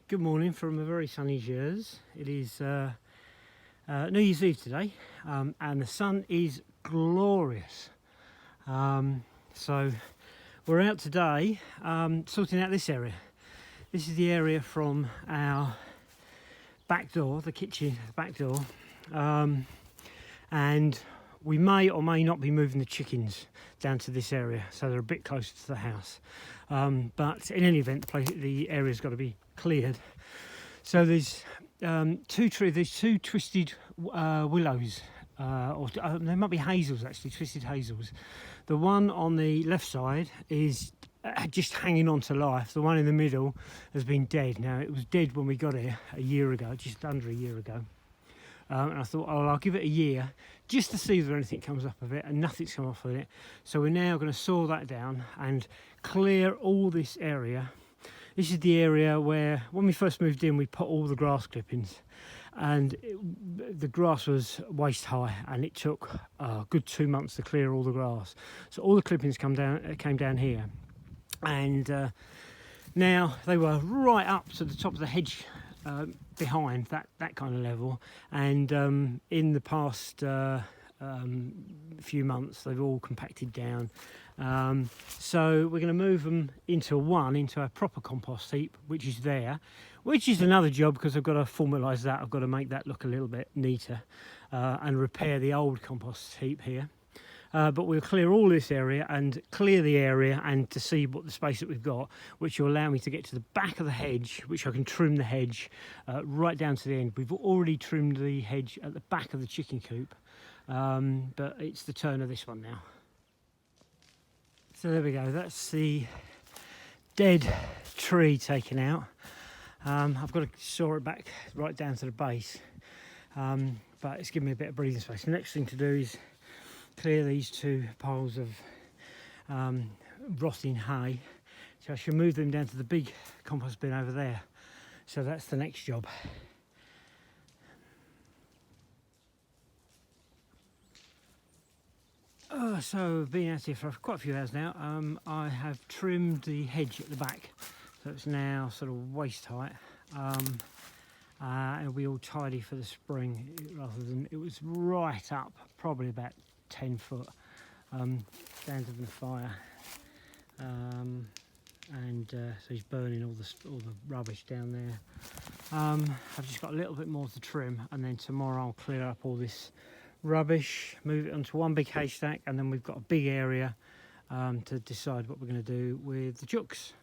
Good morning from a very sunny Gers. It is New Year's Eve today, and the sun is glorious. So we're out today sorting out this area. This is the area from our back door, the kitchen back door, and we may or may not be moving the chickens down to this area, so they're a bit closer to the house. But in any event, the area's got to be cleared. So there's two twisted willows, or there might be hazels actually, twisted hazels. The one on the left side is just hanging on to life. The one in the middle has been dead. Now, it was dead when we got here a year ago, just under a year ago. And I thought, oh, I'll give it a year just to see if anything comes up of it, and nothing's come off of it. So we're now going to saw that down and clear all this area. This is the area where, when we first moved in, we put all the grass clippings, and the grass was waist high, and it took a good 2 months to clear all the grass. So all the clippings came down here, and now they were right up to the top of the hedge. Behind that kind of level, and in the past few months they've all compacted down, so we're going to move them into a proper compost heap, which is there, which is another job because I've got to formalise that. I've got to make that look a little bit neater, and repair the old compost heap here. But we'll clear all this area and clear the area, and to see what the space that we've got, which will allow me to get to the back of the hedge, which I can trim the hedge right down to the end. We've already trimmed the hedge at the back of the chicken coop, but it's the turn of this one now. So there we go, that's the dead tree taken out. I've got to saw it back right down to the base, but it's given me a bit of breathing space. The next thing to do is clear these two piles of rotting hay, so I should move them down to the big compost bin over there. So that's the next job. So I've been out here for quite a few hours now. I have trimmed the hedge at the back, so it's now sort of waist height. It'll be all tidy for the spring, rather than it was right up, probably about 10 foot down to the fire, and so he's burning all the rubbish down there. I've just got a little bit more to trim, and then tomorrow I'll clear up all this rubbish, move it onto one big haystack, and then we've got a big area to decide what we're going to do with the chooks.